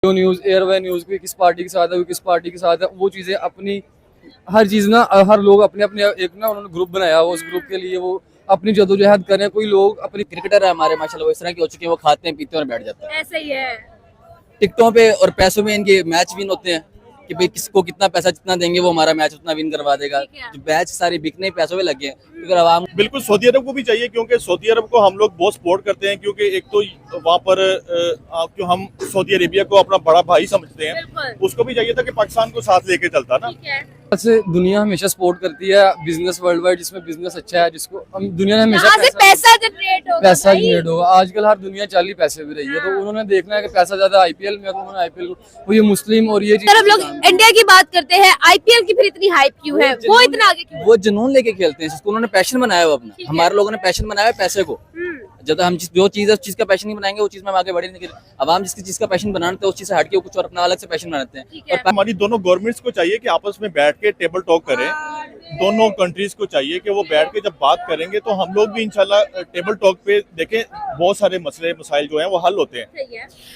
जो news airway news की किस पार्टी के साथ है, किस पार्टी के साथ है, वो चीज़ें अपनी हर चीज़ ना हर लोग अपने अपने एक ना उन्होंने ग्रुप बनाया हुआ, उस ग्रुप के लिए वो अपनी जद्दोजहद कर रहे हैं। कोई लोग अपनी क्रिकेटर है हमारे माशाल्लाह वो इस तरह के हो चुके हैं, वो खाते हैं पीते हैं और बैठ जाते हैं। ऐसा ही है। टिकटों पे और पैसों में इनके मैच विन होते हैं कि भाई किसको कितना पैसा जितना देंगे वो हमारा मैच उतना विन करवा देगा। जो मैच सारे बिकने ही पैसों में लगे हैं क्योंकि आवाम बिल्कुल सऊदी अरब को भी चाहिए, क्योंकि सऊदी अरब को हम लोग बहुत सपोर्ट करते हैं, क्योंकि एक तो वहाँ पर क्यों हम सऊदी अरेबिया को अपना बड़ा भाई समझते हैं, उसको भी चाहिए था कि पाकिस्तान को साथ लेके चलता ना। से दुनिया हमेशा सपोर्ट करती है बिजनेस वर्ल्ड वाइड, जिसमें बिजनेस अच्छा है, जिसको हम दुनिया ने हमेशा पैसा जनरेट होगा। आजकल हर दुनिया चाली पैसे भी रही है, तो उन्होंने देखना है कि पैसा ज्यादा आईपीएल में, तो उन्होंने आईपीएल को वो ये मुस्लिम और ये हम लोग इंडिया की बात करते हैं, आईपीएल की फिर इतनी हाइप क्यों है, वो इतना आगे क्यों? वो जुनून लेके खेलते हैं, जिसको उन्होंने पैशन बनाया हुआ अपना। हमारे लोगों ने पैशन बनाया है पैसे को। जब तक हम जो चीज है उस चीज का पैशन नहीं बनाएंगे, वो चीज में हम आगे बढ़े नहीं। अवाम जिसकी चीज का पैशन बनाते हैं उस चीज से हटके कुछ और अपना अलग से पैशन बनाते हैं। और हमारी दोनों गवर्नमेंट्स को चाहिए कि आपस में बैठ के टेबल टॉक करें। दोनों कंट्रीज को चाहिए कि वो बैठ के जब बात करेंगे तो हम लोग भी इंशाल्लाह टेबल टॉक पे देखें, बहुत सारे मसले मसाइल जो हैं वो हल होते हैं।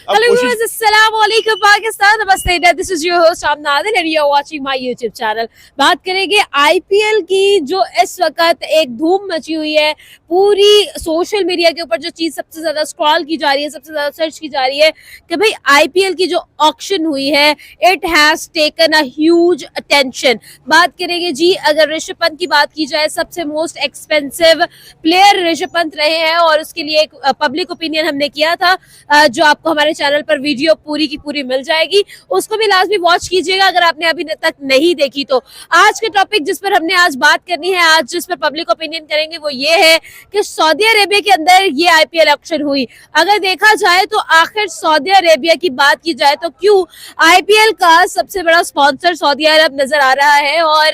Hello viewers, Assalamualaikum Pakistan, Namaste, this is your host Amnadin and you are watching my YouTube channel। बात करेंगे आईपीएल की, जो इस वक्त एक धूम मची हुई है। पूरी सोशल मीडिया के ऊपर जो चीज सबसे ज्यादा स्क्रॉल की जा रही है, सबसे ज्यादा सर्च की जा रही है कि भाई आईपीएल की जो ऑक्शन हुई है, it has taken a huge attention. बात करेंगे जी, अगर ऋषभ पंत की बात की जाए, सबसे most expensive player Rishabh Pant रहे हैं और उसके लिए एक पब्लिक ओपिनियन हमने किया था, जो आपको हमारे चैनल पर वीडियो पूरी की पूरी मिल जाएगी, उसको भी लाजमी वॉच कीजिएगा अगर आपने अभी तक नहीं देखी तो। आज के टॉपिक जिस पर हमने आज बात करनी है, आज जिस पर पब्लिक ओपिनियन करेंगे, वो ये है कि सऊदी अरेबिया के अंदर ये आईपीएल ऑक्शन हुई। अगर देखा जाए तो आखिर सऊदी अरेबिया की बात की जाए तो क्यों आईपीएल का सबसे बड़ा स्पॉन्सर सऊदी अरब नजर आ रहा है, और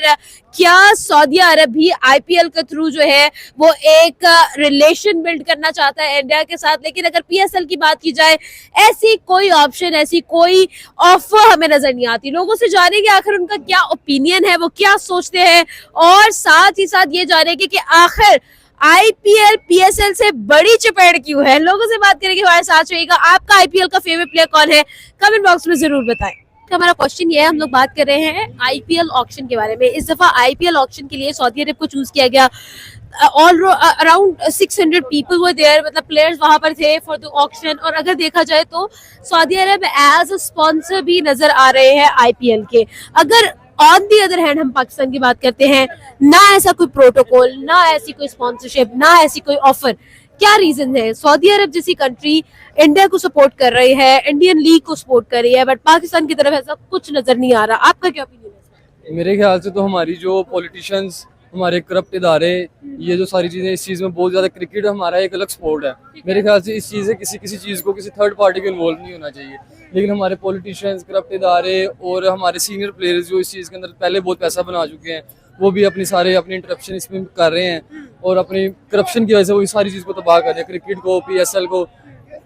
क्या सऊदी अरब भी आईपीएल के थ्रू जो है वो एक रिलेशन बिल्ड करना चाहता है इंडिया के साथ। लेकिन अगर पीएसएल की बात की जाए, ऐसी कोई ऑप्शन, ऐसी कोई ऑफर हमें नजर नहीं आती। लोगों से जानेंगे आखिर उनका क्या ओपिनियन है, वो क्या सोचते हैं, और साथ ही साथ ये जानेंगे कि आखिर आईपीएल पीएसएल से बड़ी चपेट क्यों है। लोगों से बात करेंगे, हमारे साथ रहिएगा। आपका आईपीएल का फेवरेट प्लेयर कौन है, कमेंट बॉक्स में जरूर बताएं। हमारा क्वेश्चन ये है, हम लोग बात कर रहे हैं आईपीएल ऑक्शन के बारे में। इस दफा आईपीएल ऑक्शन के लिए सऊदी अरब को चूज किया गया। All around 600 people were there, मतलब प्लेयर्स वहां पर थे फॉर द ऑक्शन। और अगर देखा जाए तो सऊदी अरब एज अ स्पॉन्सर भी नजर आ रहे हैं आईपीएल के। अगर ऑन दी अदर हैंड हम पाकिस्तान की बात करते हैं, ना ऐसा कोई प्रोटोकॉल, ना ऐसी कोई स्पॉन्सरशिप, ना ऐसी कोई ऑफर। क्या रीजन है? सऊदी अरब जैसी कंट्री इंडिया को सपोर्ट कर रही है, इंडियन लीग को सपोर्ट कर रही है, बट पाकिस्तान की तरफ ऐसा कुछ नजर नहीं आ रहा। आपका क्या ओपिनियन है? मेरे ख्याल से तो हमारी जो पॉलिटिशियंस, हमारे करप्ट इदारे, ये जो सारी चीजें, इस चीज में बहुत ज्यादा, क्रिकेट हमारा एक अलग स्पोर्ट है। मेरे ख्याल से इस चीज से किसी चीज को किसी थर्ड पार्टी को इन्वॉल्व नहीं होना चाहिए। लेकिन हमारे पॉलिटिशियंस, करप्ट इदारे और हमारे सीनियर प्लेयर्स जो इस चीज के अंदर पहले बहुत पैसा बना चुके हैं, वो भी अपनी इंटरप्शन इसमें कर रहे हैं और अपनी करप्शन की वजह से वो सारी चीज को तबाह कर रहे हैं, क्रिकेट को, पीएसएल को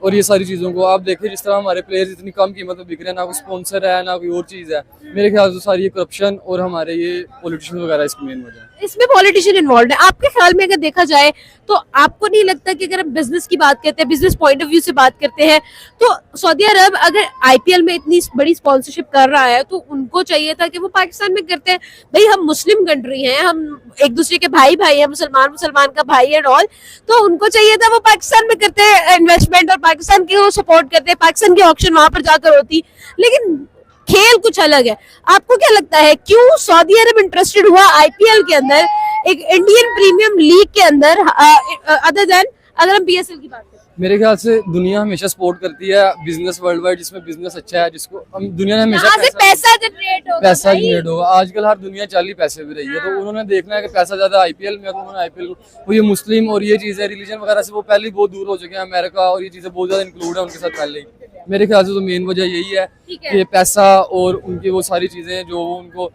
और ये सारी चीजों को। आप देखें जिस तरह हमारे प्लेयर्स इतनी कम कीमत में बिक रहे हैं, ना कोई स्पॉन्सर है, ना कोई और चीज है। मेरे ख्याल से सारी ये करप्शन और हमारे ये पॉलिटिशियन वगैरह इसकी मेन वजह है। इसमें पॉलिटिशियन इन्वॉल्व है। आपके ख्याल में अगर देखा जाए तो आपको नहीं लगता कि अगर हम बिजनेस की बात करते हैं, बिजनेस पॉइंट ऑफ व्यू से बात करते हैं, तो सऊदी अरब अगर आईपीएल में इतनी बड़ी स्पॉन्सरशिप कर रहा है तो उनको चाहिए था कि वो पाकिस्तान में करते हैं। भाई हम मुस्लिम कंट्री हैं, हम एक दूसरे के भाई हैं, मुसलमान का भाई है ऑल, तो उनको चाहिए था वो पाकिस्तान में करते हैं इन्वेस्टमेंट और पाकिस्तान की वो सपोर्ट करते हैं, पाकिस्तान की ऑक्शन वहां पर जाकर होती। लेकिन खेल कुछ अलग है। आपको क्या लगता है क्यों सऊदी अरब इंटरेस्टेड हुआ आईपीएल के अंदर, एक इंडियन प्रीमियम लीग के अंदर, अदर देन अगर हम पीएसएल की बात करें? मेरे ख्याल से दुनिया हमेशा सपोर्ट करती है बिजनेस वर्ल्ड वाइड, जिसमें बिजनेस अच्छा है, जिसको हम दुनिया ने हमेशा पैसा जनरेट होगा। आजकल हर दुनिया चाली पैसे भी रही है, तो उन्होंने देखना है कि पैसा ज्यादा आईपीएल में, तो उन्होंने आईपीएल को वो ये मुस्लिम और ये चीजें रिलीजन वगैरह से वो पहले ही बहुत दूर हो चुके हैं। अमेरिका और ये चीजें बहुत ज्यादा इंक्लूड है उनके साथ पहले ही। मेरे ख्याल से तो मेन वजह यही है कि पैसा और उनकी वो सारी चीजें जो उनको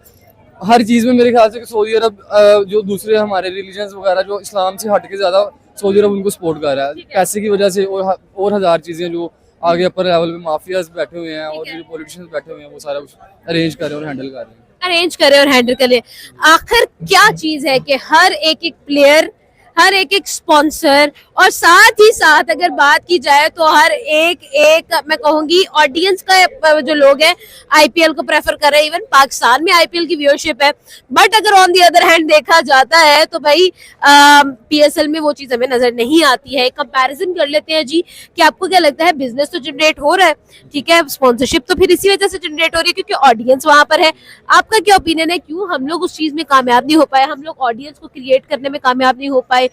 हर चीज में, मेरे ख्याल से सऊदी अरब जो दूसरे हमारे रिलीजन वगैरह जो इस्लाम से हट के ज्यादा सऊदी अरब उनको सपोर्ट कर रहा है पैसे की वजह से, और हजार चीजें जो आगे अपर लेवल में माफियाज बैठे हुए हैं और जो पॉलिटिशियंस बैठे हुए हैं, वो सारा कुछ अरेंज कर रहे हैं और हैंडल कर रहे हैं। आखिर क्या चीज है कि हर एक प्लेयर, हर एक स्पॉन्सर और साथ ही साथ अगर बात की जाए तो हर एक मैं कहूंगी ऑडियंस का जो लोग हैं आईपीएल को प्रेफर कर रहे हैं। इवन पाकिस्तान में आईपीएल की व्यूअरशिप है, बट अगर ऑन दी अदर हैंड देखा जाता है तो भाई पीएसएल में वो चीज हमें नजर नहीं आती है। कंपैरिजन कर लेते हैं जी कि आपको क्या लगता है, बिजनेस तो जनरेट हो रहा है, ठीक है, स्पॉन्सरशिप तो फिर इसी वजह से जनरेट हो रही है क्योंकि ऑडियंस वहां पर है। आपका क्या ओपिनियन है, क्यों हम लोग उस चीज में कामयाब नहीं हो पाए, हम लोग ऑडियंस को क्रिएट करने में कामयाब नहीं हो पाए,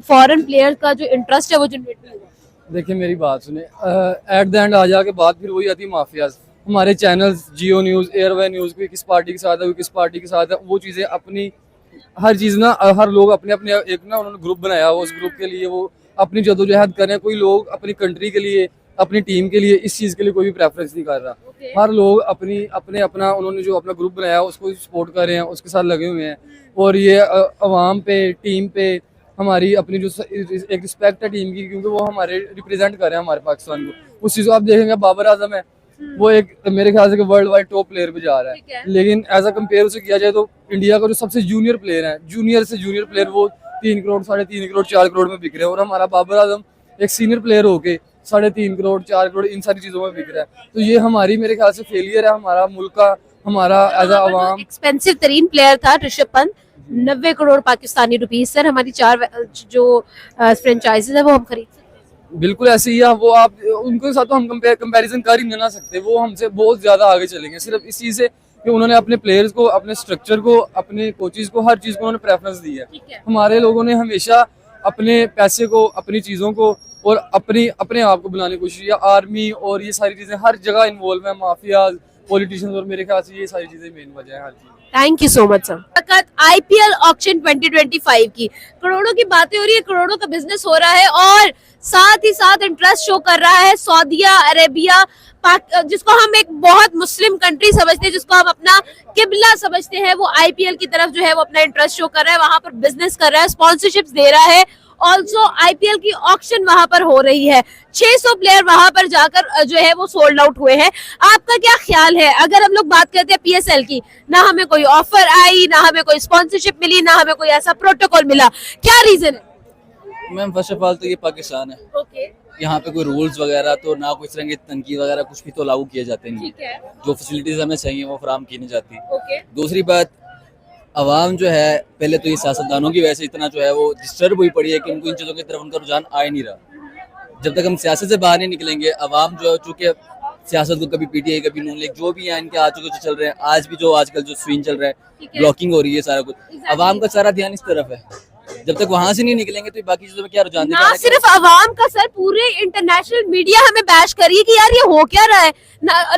फॉरेन प्लेयर्स का जो इंटरेस्ट है वो जनरेट नहीं हुआ? देखिए मेरी बात सुने, एट द एंड आ जाके बात फिर वही आती है माफियाज। हमारे चैनल्स जियो न्यूज़, एयरवे न्यूज़, कोई किस पार्टी के साथ है, कोई किस पार्टी के साथ है, वो चीज़ें अपनी हर चीज़ ना, हर लोग अपने अपने एक ना उन्होंने ग्रुप बनाया हुआ, उस ग्रुप के लिए वो अपनी जद्दोजहद कर रहे हैं। कोई लोग अपनी कंट्री के लिए, अपनी टीम के लिए, इस चीज़ के लिए कोई भी प्रेफरेंस नहीं कर रहा। हर लोग अपना उन्होंने जो अपना ग्रुप बनाया उसको सपोर्ट कर रहे हैं, उसके साथ लगे हुए हैं। और ये अवाम पे, टीम पे हमारी अपनी जो एक रिस्पेक्ट है टीम की, क्योंकि वो हमारे रिप्रेजेंट कर रहे हैं हमारे पाकिस्तान को। उस चीज़ को आप देखेंगे, बाबर आजम है, वो एक मेरे ख्याल से वर्ल्ड वाइड टॉप प्लेयर पे जा रहा है, लेकिन एज अ कंपेयर उसे किया जाए तो इंडिया का जो सबसे जूनियर प्लेयर है, जूनियर से जूनियर प्लेयर, वो 3 करोड़, 3.5 करोड़, 4 करोड़ में बिक रहे हैं। और हमारा बाबर आजम एक सीनियर प्लेयर होके 3.5 करोड़, 4 करोड़ इन सारी चीजों में बिक रहा है। तो ये हमारी मेरे ख्याल से फेलियर है, हमारा मुल्क का, हमारा एज अ अवाम। एक्सपेंसिव तरीन प्लेयर था ऋषभ पंत, 90 करोड़ पाकिस्तानी रुपीस। सर हमारी 4 जो फ्रेंचाइजीज है वो हम खरीद सकते हैं? बिल्कुल ऐसे ही है वो। आप उनके साथ तो हम कंपैरिजन कर ही नहीं ना सकते, वो हमसे बहुत ज्यादा आगे चलेंगे सिर्फ इस चीज से कि उन्होंने अपने प्लेयर्स को, अपने स्ट्रक्चर को, अपने कोचेज को, हर चीज को उन्होंने प्रेफरेंस दी है। हमारे लोगों ने हमेशा अपने पैसे को, अपनी चीजों को और अपने आप को बनाने की कोशिश की। आर्मी और ये सारी चीजें हर जगह इन्वॉल्व है, माफियाज, पॉलिटिशियंस, और मेरे ख्याल से ये सारी चीजें मेन वजह है हर चीज। Thank you so much sir. IPL auction 2025 की करोड़ों की बातें हो रही है, करोड़ों का बिजनेस हो रहा है और साथ ही साथ इंटरेस्ट शो कर रहा है सऊदी अरेबिया, जिसको हम एक बहुत मुस्लिम कंट्री समझते हैं, जिसको हम अपना किबला समझते हैं, वो आईपीएल की तरफ जो है वो अपना इंटरेस्ट शो कर रहा है, वहां पर बिजनेस कर रहा है, स्पॉन्सरशिप्स दे रहा है। ऑल्सो आईपीएल की ऑक्शन वहां पर हो रही है, 600 प्लेयर वहां पर जाकर जो है वो सोल्ड आउट हुए हैं। आपका क्या ख्याल है, अगर हम लोग बात करते हैं पीएसएल की, ना हमें कोई ऑफर आई, ना हमें कोई स्पॉन्सरशिप मिली, ना हमें कोई ऐसा प्रोटोकॉल मिला, क्या रीजन है? मैम फर्स्ट ऑफ ऑल तो ये पाकिस्तान है, ओके, यहाँ पे कोई रूल्स वगैरह तो ना, कोई इस तरह की तनकीद वगैरह कुछ भी तो लागू किए जाते नहीं। ठीक है, जो फैसिलिटीज हमें चाहिए वो फराहम की नहीं जाती। ओके, दूसरी बात, अवाम जो है पहले तो ये सियासतदानों की वजह से इतना जो है वो डिस्टर्ब हुई पड़ी है कि उनको इन चीज़ों की तरफ उनका रुझान आ ही नहीं रहा। जब तक हम सियासत से बाहर नहीं निकलेंगे, अवाम जो है चूँकि सियासत को कभी पीटीआई, कभी नून लीग, जो भी है इनके आ चुके जो चल रहे हैं, आज भी जो आजकल जो स्विंग चल रहा है, ब्लॉकिंग हो रही है, सारा कुछ अवाम का सारा ध्यान इस तरफ है। जब तक वहां से नहीं निकलेंगे तो बाकी चीजों में क्या रुझान ना सिर्फ अवाम का सर, पूरे इंटरनेशनल मीडिया हमें बैश कर रही है कि यार ये हो क्या रहा है,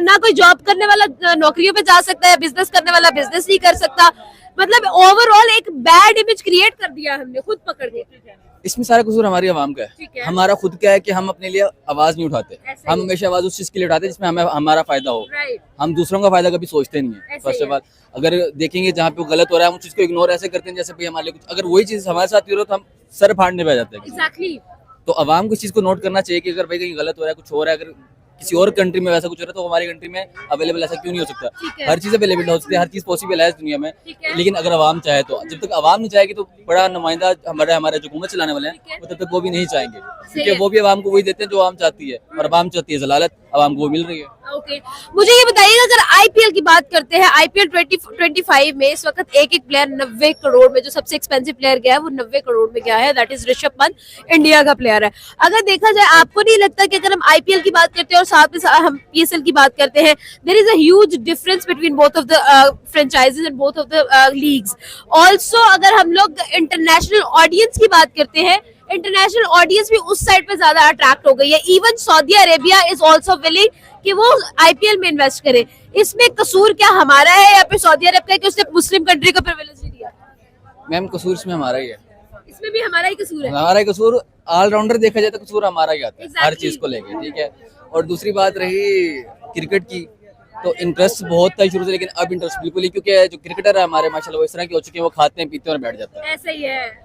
ना कोई जॉब करने वाला नौकरियों पे जा सकता है, बिजनेस करने वाला बिजनेस नहीं कर सकता। मतलब ओवरऑल एक बैड इमेज क्रिएट कर दिया हमने खुद पकड़ के। इसमें सारा कसूर हमारी आवाम का है। हमारा खुद क्या है कि हम अपने लिए आवाज नहीं उठाते, हम हमेशा आवाज उस चीज के लिए उठाते हैं जिसमें हमें हमारा फायदा हो। हम दूसरों का फायदा कभी सोचते नहीं है। फर्स्ट ऑफ ऑल अगर देखेंगे जहाँ पे वो गलत हो रहा है, हम उस चीज को इग्नोर ऐसे करते हैं जैसे भाई हमारे लिए कुछ, अगर वही चीज हमारे साथ हो रहा है तो हम सर फाड़ने पे जाते हैं। Exactly. तो अवाम को इस चीज को नोट करना चाहिए कि अगर भाई कहीं गलत हो रहा है, कुछ हो रहा है, अगर किसी और कंट्री में वैसा कुछ हो रहा है तो हमारी कंट्री में अवेलेबल ऐसा क्यों नहीं हो सकता? हर चीज अवेलेबल हो सकती है, हर चीज पॉसिबल है इस दुनिया में, लेकिन अगर अवाम चाहे तो। जब तक अवाम नहीं चाहेगी तो बड़ा नुमाइंदा हमारे जो हुकूमत चलाने वाले हैं वो तब तक वो भी नहीं चाहेंगे, क्योंकि वो भी अवाम को वही देते हैं जो अवाम चाहती है, और अवाम चाहती है जलालत, अवाम को वो मिल रही है। ओके, मुझे ये बताइएगा, अगर आईपीएल की बात करते हैं, आईपीएल 2025 में इस वक्त एक प्लेयर 90 करोड़ में, जो सबसे एक्सपेंसिव प्लेयर गया है वो 90 करोड़ में गया है, that is Rishabh Pant, India का प्लेयर है। अगर देखा जाए, आपको नहीं लगता कि अगर हम आईपीएल की बात करते हैं और साथ में हम पीएसएल की बात करते हैं, there is a huge difference between both of the franchises and both of the leagues. Also अगर हम लोग इंटरनेशनल ऑडियंस की बात करते हैं, इंटरनेशनल ऑडियंस भी उस साइड पे ज्यादा अट्रैक्ट हो गई है। Even Saudi Arabia is also willing कि वो आईपीएल में इन्वेस्ट करे। इसमें कसूर क्या हमारा है या फिर सऊदी अरब का कि उसने मुस्लिम कंट्री को प्रिविलेज नहीं दिया? मैम कसूर इसमें हमारा ही है, इसमें भी हमारा ही कसूर है। हमारा ही कसूर, ऑलराउंडर देखा जाए तो कसूर हमारा ही आता है हर Exactly. चीज को लेके, ठीक है। और दूसरी बात रही क्रिकेट की, तो इंटरेस्ट बहुत था शुरू से, लेकिन अब इंटरेस्ट बिल्कुल ही, क्योंकि जो क्रिकेटर है हमारे माशाल्लाह वो इस तरह के हो चुके हैं, वो खाते हैं, पीते हैं और बैठ जाते हैं। ऐसा ही है।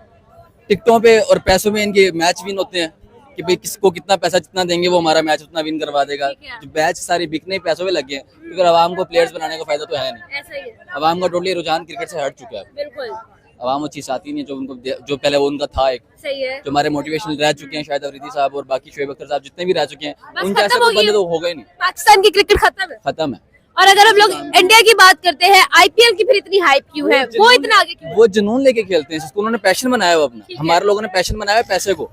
टिकटों पे और पैसों में इनके मैच विन होते हैं कि भाई किसको कितना पैसा जितना देंगे वो हमारा मैच उतना विन करवा देगा। जो मैच सारे बिकने पैसों में लगे हैं, क्योंकि आवाम को प्लेयर्स बनाने का फायदा तो है नहीं। ऐसा ही है, आवाम का टोटली रुझान क्रिकेट से हट चुका है। बिल्कुल। अवाम वो चीज़ आती नहीं है जो उनको जो पहले वो उनका था एक सही है। जो हमारे मोटिवेशनल रह चुके हैं शायद अफरीदी साहब और बाकी शोएब अख्तर साहब जितने भी रह चुके हैं बस उनके ऐसे खत्म हो कोई बंदे गई। तो हो गए नहीं, पाकिस्तान की क्रिकेट खत्म है। खत्म है। और अगर हम लोग इंडिया की बात करते हैं, आईपीएल की फिर इतनी हाइप क्यों है, वो इतना आगे क्यों है? वो जुनून लेके खेलते हैं, जिसको उन्होंने पैशन बनाया हुआ अपना। ठीक है। हमारे लोगों ने पैशन बनाया है पैसे को।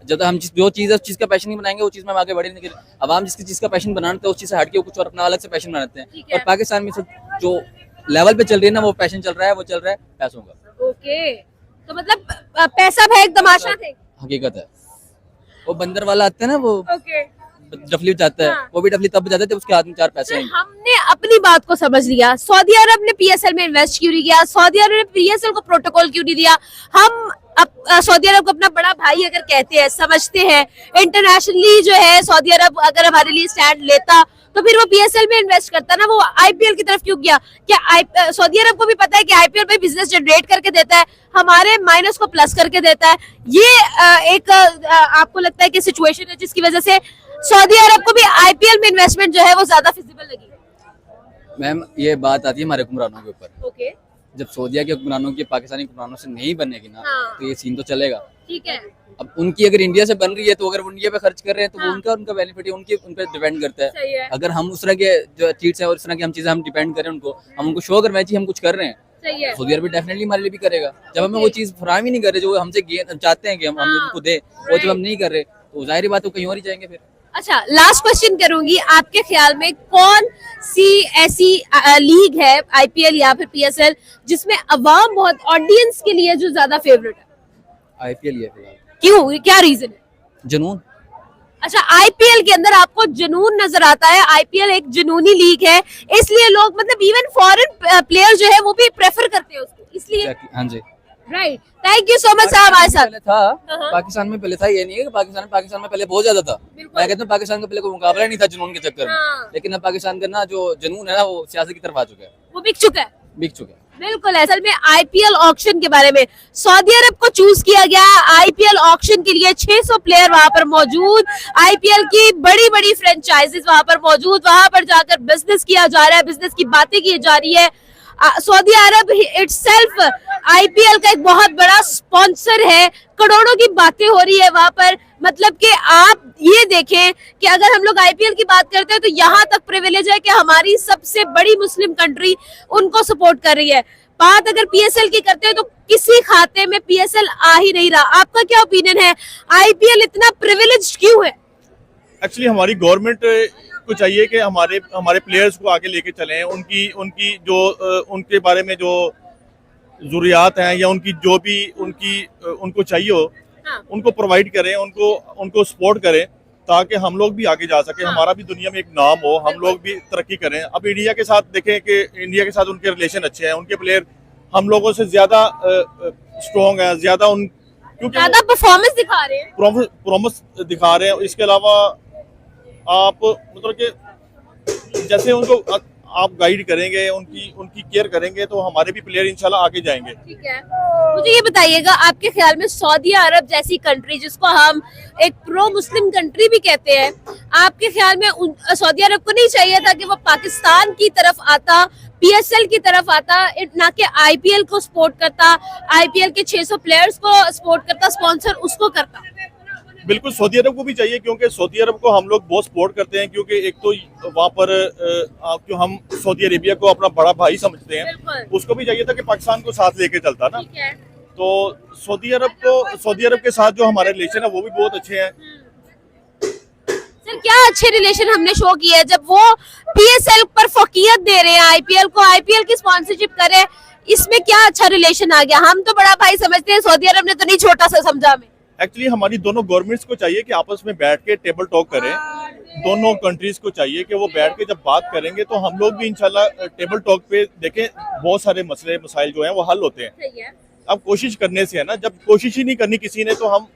जब तक हम जो चीज़ है उस चीज़ का पैशन नहीं बनाएंगे वो चीज़ में हम आगे बढ़े नहीं। अवाम जिसकी चीज़ का पैशन बनाते हैं उस चीज़ से हटके कुछ और अपना अलग से पैशन बनाते हैं। ठीक है। और पाकिस्तान में जो लेवल पे चल रही है ना वो पैशन चल रहा है, वो चल रहा है पैसों का। ओके, तो मतलब पैसा है एक तमाशा थे। हकीकत है। वो बंदर वाला आता है ना, वो ओके, डफली बजाता है, हाँ। वो भी डफली तब बजाता है जब उसके हाथ में 4 पैसे आएंगे। हमने अपनी बात को समझ लिया। सऊदी अरब ने पीएसएल में इन्वेस्ट क्यों नहीं किया? सऊदी अरब ने पीएसएल को प्रोटोकॉल क्यों नहीं दिया? हम सऊदी अरब को अपना बड़ा भाई अगर कहते हैं, समझते हैं, इंटरनेशनली जो है सऊदी अरब अगर हमारे लिए स्टैंड लेता तो फिर वो पीएसएल में इन्वेस्ट करता ना, वो आईपीएल की तरफ क्यों गया? क्या सऊदी अरब को भी पता है कि आईपीएल में बिजनेस जनरेट करके देता है, हमारे माइनस को प्लस करके देता है। ये एक आपको लगता है कि सिचुएशन है जिसकी वजह से सऊदी अरब को भी आईपीएल में इन्वेस्टमेंट जो है वो ज्यादा फिजिबल लगी? मैम ये बात आती है हमारे हुक्मरानों के ऊपर। ओके, जब सऊदीया के हुक्मरानों की पाकिस्तानी हुक्मरानों से नहीं बनेगी ना हाँ। तो ये सीन तो चलेगा। ठीक है। अब उनकी अगर इंडिया से बन रही है तो अगर वो इंडिया पे खर्च कर रहे हैं तो वो हाँ। उनका बेनिफिट है, उनके उन पे डिपेंड करता सही है। है। अगर हम उस तरह के जो चीज है और इस तरह की हम चीजें हम डिपेंड करें उनको, हम उनको शो करवाएं जी हम कुछ कर रहे हैं, सही है। सऊदी अरब डेफिनेटली हमारे लिए भी करेगा। जब हमें वो चीज फराहम ही नहीं कर रहे जो हमसे चाहते हैं कि हम हाँ। उनको दे, वो जब हम नहीं कर रहे तो जाहिर बात है कहीं और ही जाएंगे फिर। अच्छा, लास्ट क्वेश्चन करूंगी, आपके ख्याल में कौन सी ऐसी लीग है, आईपीएल या फिर पीएसएल, जिसमें अवाम बहुत ऑडियंस के लिए जो ज्यादा फेवरेट है? आईपीएल ये फिलहाल क्यों, क्या रीजन है? जुनून। अच्छा, आईपीएल के अंदर आपको जुनून नजर आता है? आईपीएल एक जुनूनी लीग है, इसलिए लोग मतलब इवन फॉरेन प्लेयर जो है वो भी प्रेफर करते हैं उसको, इसलिए। हाँ जी, right, thank you so much साहब हमारे साथ। पहले था हाँ। पाकिस्तान में, पहले था, ये नहीं है कि पाकिस्तान में पहले बहुत ज्यादा था। बिल्कुल। मैं कहता हूँ पाकिस्तान का पहले कोई मुकाबला नहीं था जुनून के चक्कर में, हाँ। लेकिन अब पाकिस्तान का ना जो जुनून है ना वो सियासत की तरफ आ चुका है, वो बिक चुका है। बिक चुका है। बिल्कुल, असल में आईपीएल ऑक्शन के बारे में सऊदी अरब को चूज किया गया आईपीएल ऑक्शन के लिए। 600 प्लेयर वहां पर मौजूद, आईपीएल की बड़ी बड़ी फ्रेंचाइजीज वहां पर मौजूद, वहां पर जाकर बिजनेस किया जा रहा है, बिजनेस की बातें की जा रही है। सऊदी अरब इटसेल्फ आईपीएल का एक बहुत बड़ा स्पॉन्सर है, करोड़ों की बातें हो रही है वहां पर। मतलब कि आप ये देखें कि अगर हम लोग आईपीएल की बात करते हैं तो यहाँ तक प्रिविलेज है कि हमारी सबसे बड़ी मुस्लिम कंट्री उनको सपोर्ट कर रही है। बात अगर पीएसएल की करते हैं तो किसी खाते में पीएसएल आ ही नहीं रहा। आपका क्या ओपिनियन है, आईपीएल इतना प्रिविलेज क्यों है? एक्चुअली हमारी गवर्नमेंट को चाहिए कि हमारे प्लेयर्स को आगे लेके चलें, उनकी जो उनके बारे में जो जरूरियात हैं या उनकी जो भी उनको चाहिए हो, हाँ। उनको प्रोवाइड करें, उनको सपोर्ट करें ताकि हम लोग भी आगे जा सके, हाँ। हमारा भी दुनिया में एक नाम हो, हम लोग भी तरक्की करें। अब इंडिया के साथ देखें कि इंडिया के साथ उनके रिलेशन अच्छे हैं, उनके प्लेयर हम लोगों से ज्यादा स्ट्रॉन्ग है, ज्यादा क्योंकि ज्यादा परफॉर्मेंस दिखा रहे हैं, प्रॉमिस दिखा रहे हैं। इसके अलावा आप मतलब कि जैसे उनको आप गाइड करेंगे, उनकी केयर करेंगे तो हमारे भी प्लेयर इंशाल्लाह आगे जाएंगे। ठीक है। मुझे ये बताइएगा, आपके ख्याल में सऊदी अरब जैसी कंट्री जिसको हम एक प्रो मुस्लिम कंट्री भी कहते हैं, आपके ख्याल में सऊदी अरब को नहीं चाहिए था कि वो पाकिस्तान की तरफ आता, पीएसएल की तरफ आता, ना कि आईपीएल को सपोर्ट करता, आईपीएल के 600 प्लेयर्स को सपोर्ट करता, स्पॉन्सर उसको करता? बिल्कुल सऊदी अरब को भी चाहिए, क्योंकि सऊदी अरब को हम लोग बहुत सपोर्ट करते हैं, क्योंकि एक तो वहाँ पर क्यों हम सऊदी अरेबिया को अपना बड़ा भाई समझते हैं, बिल्कुल। उसको भी चाहिए था कि पाकिस्तान को साथ लेके चलता ना। ठीक है। तो सऊदी अरब के साथ जो हमारे रिलेशन है वो भी बहुत अच्छे हैं। सर, क्या अच्छे रिलेशन हमने शो किए हैं जब वो पीएसएल पर फोकियत दे रहे हैं, आईपीएल को, आईपीएल की स्पॉन्सरशिप करे, इसमें क्या अच्छा रिलेशन आ गया? हम तो बड़ा भाई समझते हैं, सऊदी अरब ने तो नहीं छोटा सा समझा हमें। एक्चुअली हमारी दोनों गवर्नमेंट्स को चाहिए कि आपस में बैठ के टेबल टॉक करें, दोनों कंट्रीज को चाहिए कि वो बैठ के जब बात करेंगे तो हम लोग भी इंशाल्लाह टेबल टॉक पे देखें बहुत सारे मसले मसाइल जो हैं वो हल होते हैं। सही है। अब कोशिश करने से है ना, जब कोशिश ही नहीं करनी किसी ने तो हम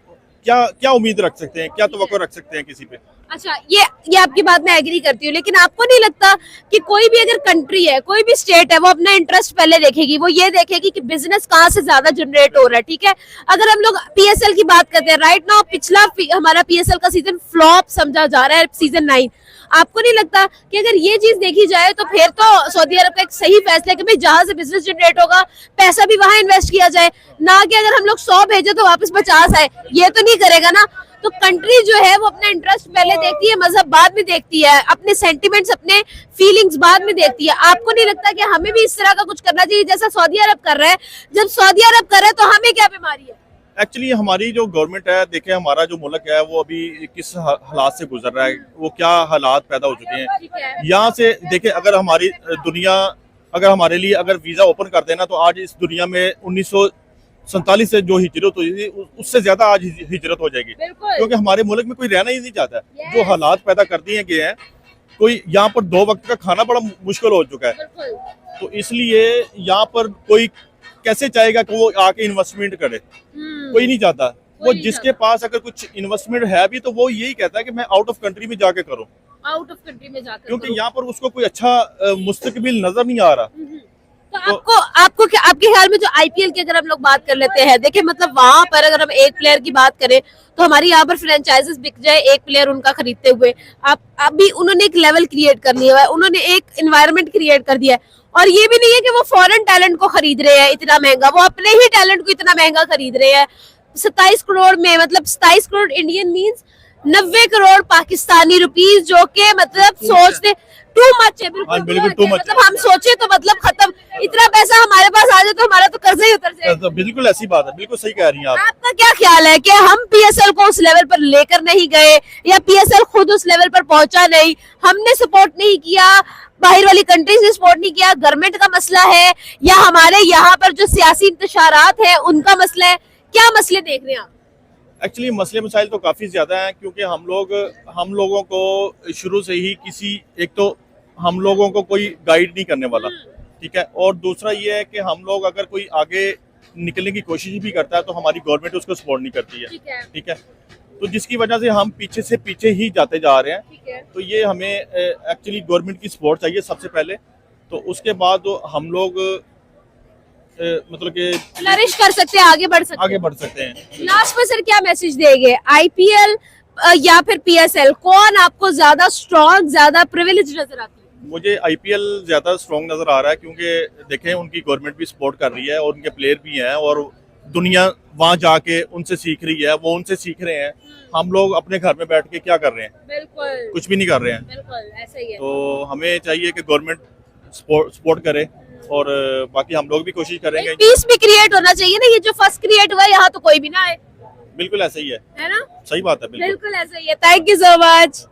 क्या उम्मीद रख सकते हैं, क्या तवक्को रख सकते हैं किसी पे? अच्छा, ये आपकी बात मैं एग्री करती हूँ, लेकिन आपको नहीं लगता कि कोई भी अगर कंट्री है, कोई भी स्टेट है, वो अपना इंटरेस्ट पहले देखेगी, वो ये देखेगी कि बिजनेस कहाँ से ज्यादा जनरेट हो रहा है, ठीक है। अगर हम लोग पीएसएल की बात करते हैं, राइट नाउ पिछला हमारा पीएसएल का सीजन फ्लॉप समझा जा रहा है, सीजन 9। आपको नहीं लगता कि अगर ये चीज देखी जाए तो फिर तो सऊदी अरब का एक सही फैसला है कि भाई जहां से बिजनेस जनरेट होगा पैसा भी वहां इन्वेस्ट किया जाए, ना कि अगर हम लोग 100 भेजे तो वापस 50 आए, ये तो नहीं करेगा ना। तो कंट्री जो है वो अपना इंटरेस्ट पहले देखती है, मजहब बाद में देखती है, अपने सेंटिमेंट्स, अपने फीलिंग्स बाद में देखती है। आपको नहीं लगता कि हमें भी इस तरह का कुछ करना चाहिए जैसा सऊदी अरब कर रहा है? जब सऊदी अरब कर रहा है तो हमें क्या बीमारी है? एक्चुअली हमारी जो गवर्नमेंट है, देखें हमारा जो मुल्क है वो अभी किस हालात से गुजर रहा है, वो क्या हालात पैदा हो चुके हैं। ठीक है। यहाँ से देखें, अगर हमारी दुनिया अगर हमारे लिए अगर वीजा ओपन कर देना तो आज इस दुनिया में 1947 से जो हिजरत हुई थी उससे ज्यादा आज हिजरत हो जाएगी, बिल्कुल। क्योंकि हमारे मुल्क में कोई रहना ही नहीं चाहता। Yes. जो हालात पैदा कर दिए गए हैं, कोई यहाँ पर 2 वक्त का खाना बड़ा मुश्किल हो चुका है। बिल्कुल। तो इसलिए यहाँ पर कोई कैसे चाहेगा कि वो आके इन्वेस्टमेंट करे? कोई नहीं चाहता। वो नहीं जिसके पास अगर कुछ इन्वेस्टमेंट है भी तो वो यही कहता है कि मैं आउट ऑफ कंट्री में जाके करूं, आउट ऑफ कंट्री में जाकर क्योंकि करो। यहाँ पर उसको कोई अच्छा मुस्तकबिल नजर नहीं आ रहा। तो आपके ख्याल में जो आईपीएल की अगर हम लोग बात कर लेते हैं, देखिए मतलब वहां पर अगर हम एक प्लेयर की बात करें तो हमारी यहाँ पर फ्रेंचाइजेस बिक जाए एक प्लेयर उनका खरीदते हुए, आप अभी उन्होंने एक लेवल क्रिएट कर लिया है, उन्होंने एक एनवायरनमेंट क्रिएट कर दिया है। और ये भी नहीं है कि वो फॉरेन टैलेंट को खरीद रहे हैं इतना महंगा, वो अपने ही टैलेंट को इतना महंगा खरीद रहे हैं। 27 करोड़ में, मतलब 27 crore Indian means 90 crore Pakistani rupees, जो के मतलब सोचते टू मच है। हाँ, बिल्कुल बिल्कुल too much मतलब हम सोचे तो मतलब खत्म, इतना पैसा हमारे पास आ जाए तो हमारा तो कर्जा ही उतर जाए। तो बिल्कुल ऐसी बात है, बिल्कुल सही कह रही हैं आप। आपका क्या ख्याल है कि हम पीएसएल को उस लेवल पर लेकर नहीं गए, या पीएसएल खुद उस लेवल पर पहुंचा नहीं, हमने सपोर्ट नहीं किया, बाहर वाली कंट्रीज ने सपोर्ट नहीं किया, गवर्नमेंट का मसला है, या हमारे यहाँ पर जो सियासी इंतशारात है उनका मसला है? क्या मसले देख रहे हैं आप? एक्चुअली मसले मसाइल तो काफी ज्यादा हैं, क्योंकि हम लोगों को शुरू से ही एक तो हम लोगों को कोई गाइड नहीं करने वाला, ठीक है, और दूसरा ये है कि हम लोग अगर कोई आगे निकलने की कोशिश भी करता है तो हमारी गवर्नमेंट उसको सपोर्ट नहीं करती है, ठीक है। तो जिसकी वजह से हम पीछे से पीछे ही जाते जा रहे हैं। ठीक है। तो ये हमें एक्चुअली गवर्नमेंट की सपोर्ट चाहिए सबसे पहले, तो उसके बाद हम लोग मतलब कि फ्लरिश कर सकते हैं, आगे बढ़ सकते आगे हैं। बढ़ सकते हैं। लास्ट में सर क्या मैसेज देंगे? आईपीएल या फिर पीएसएल, कौन आपको ज्यादा स्ट्रॉन्ग, ज्यादा प्रिविलेज नजर आती है? मुझे आईपीएल ज्यादा स्ट्रॉन्ग नजर आ रहा है, क्योंकि देखें उनकी गवर्नमेंट भी सपोर्ट कर रही है और उनके प्लेयर भी हैं, और दुनिया वहां जाके उनसे सीख रही है, वो उनसे सीख रहे हैं। हम लोग अपने घर में बैठ के क्या कर रहे हैं? बिल्कुल, कुछ भी नहीं कर रहे हैं। बिल्कुल ऐसा ही है। तो हमें चाहिए कि गवर्नमेंट सपोर्ट करे, और बाकी हम लोग भी कोशिश करेंगे। पीस भी क्रिएट होना चाहिए ना, ये जो फर्स्ट क्रिएट हुआ है यहाँ तो कोई भी ना आए, बिल्कुल ऐसा ही है ना? सही बात है, बिल्कुल। बिल्कुल ऐसा ही है। Thank you so much.